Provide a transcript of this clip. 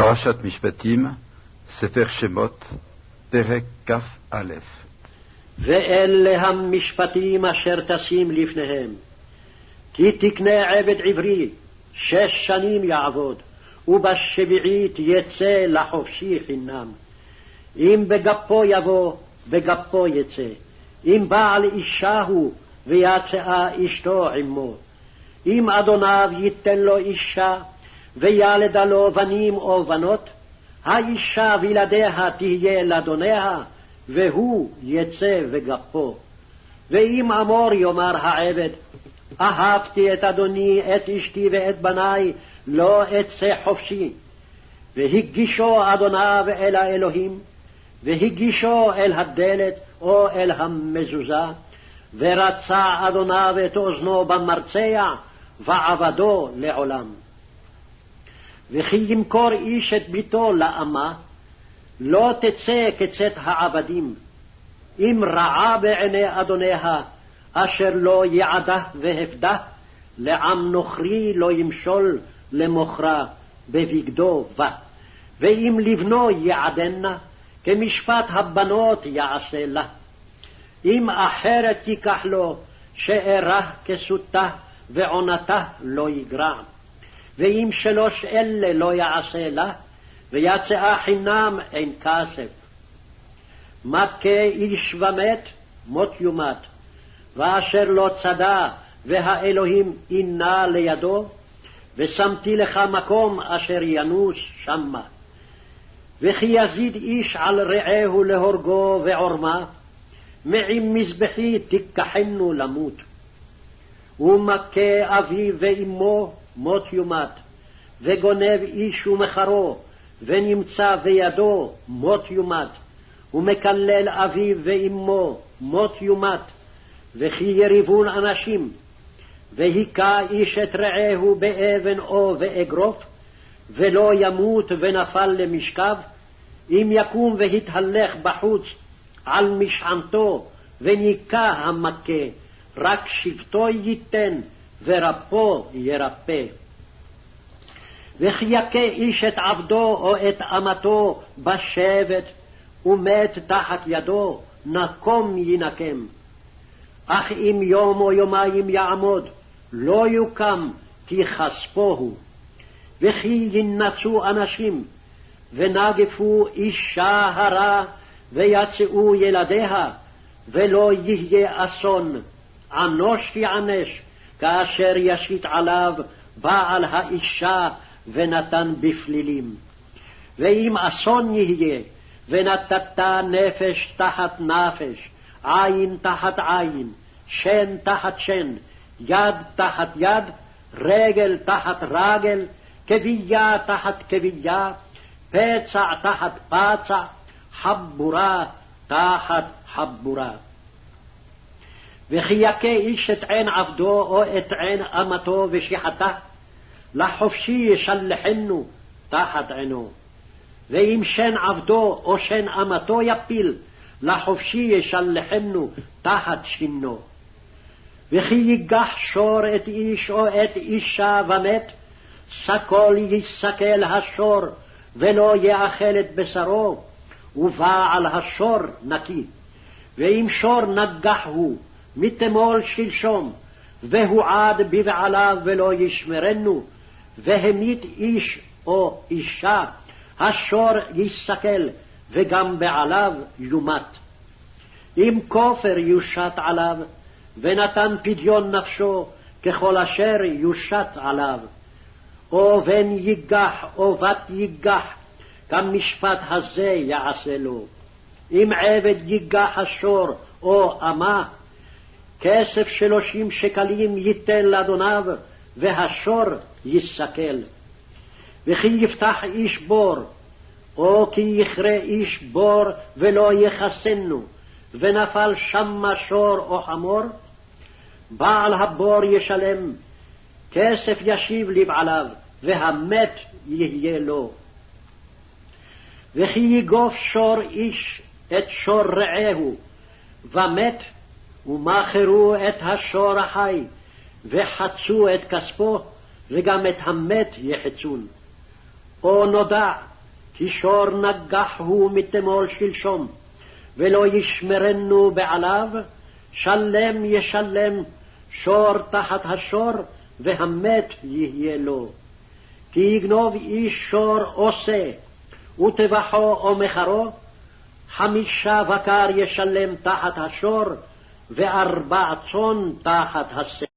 פרשת משפטים, ספר שמות, פרק כ"א. ואלה המשפטים אשר תשים לפניהם. כי תקנה עבד עברי 6 שנים יעבוד, ובשביעית יצא לחופשי חינם. אם בגפו יבוא, בגפו יצא. אם בעל אישה הוא, ויצאה אשתו עמו. אם אדוניו ייתן לו אישה, וילדה לו בנים או בנות, האישה וילדיה תהיה לאדוניה, והוא יצא בגפו. ואם אמור יאמר העבד, אהבתי את אדוני, את אשתי ואת בניי, לא אצא חופשי. והגישו אדוניו אל האלוהים, והגישו אל הדלת או אל המזוזה, ורצה אדוניו את אוזנו במרצע, ועבדו לעולם. וכי ימכור איש את ביתו לאמה, לא תצא כצאת העבדים. אם רעה בעיני אדוניה, אשר לא יעדה והפדה, לעם נוכרי לא ימשול למוכרה בבגדו בה. ואם לבנו יעדנה, כמשפט הבנות יעשה לה. אם אחרת ייקח לו, שארה כסותה ועונתה לא יגרע. ואם 3 אלה לא יעשה לה, ויצאה חינם אין כסף. מכה איש ומת, מות יומת. ואשר לא צדה, והאלוהים אינה לידו, ושמתי לך מקום אשר ינוס שמה. וכי יזיד איש על רעהו להורגו ועורמה, מעם מזבחי תיקחנו למות. ומכה אביו ואמו, מות יומת. וגונב איש ומחרו, ונמצא בידו, מות יומת. ומקלל אביו ואמו, מות יומת. וכי יריבון אנשים, והיכה איש את רעהו באבן או באגרוף, ולא ימות ונפל למשכב, אם יקום והתהלך בחוץ על משענתו, וניקה המכה, רק שבטו ייתן, ורפו ירפא. וכי יכה איש את עבדו או את אמתו בשבט, ומת תחת ידו, נקום ינקם. אך אם יום או יומיים יעמוד, לא יוקם, כי חספו הוא. וכי ינצו אנשים, ונגפו אישה הרע, ויצאו ילדיה, ולא יהיה אסון, ענוש יענש, כאשר ישית עליו בעל האישה, ונתן בפלילים. ואם אסון יהיה, ונתת נפש תחת נפש, עין תחת עין, שן תחת שן, יד תחת יד, רגל תחת רגל, כבייה תחת כבייה, פצע תחת פצע, חבורה תחת חבורה. וכי יכה איש את עין עבדו או את עין אמתו ושיחתה, לחופשי ישלחנו תחת עינו. ואם שן עבדו או שן אמתו יפיל, לחופשי ישלחנו תחת שינו. וכי ייגח שור את איש או את אישה ומת, סקול יסקל השור, ולא יאכל את בשרו, ובעל השור נקי. ואם שור נגח הוא, מתמול שלשום, והועד בבעליו ולא ישמרנו, והמית איש או אישה, השור יסקל, וגם בעליו יומת. אם כופר יושת עליו, ונתן פדיון נפשו, ככל אשר יושת עליו. או בן ייגח או בת ייגח, כמשפט הזה יעשה לו. אם עבד ייגח השור או אמה, כסף 30 שקלים ייתן לאדוניו, והשור יסקל. וכי יפתח איש בור, או כי יכרה איש בור ולא יחסנו, ונפל שמה שור או חמור, בעל הבור ישלם, כסף ישיב לבעליו, והמת יהיה לו. וכי יגוף שור איש את שור רעהו, ומת, ומכרו את השור החי, וחצו את כספו, וגם את המת יחצון. או נודע כי שור נגח הוא מתמול שלשום, ולא ישמרנו בעליו, שלם ישלם שור תחת השור, והמת יהיה לו. כי יגנוב איש שור עושה, וטבחו או מחרו, 5 בקר ישלם תחת השור, ו4 צאן תחת הסה.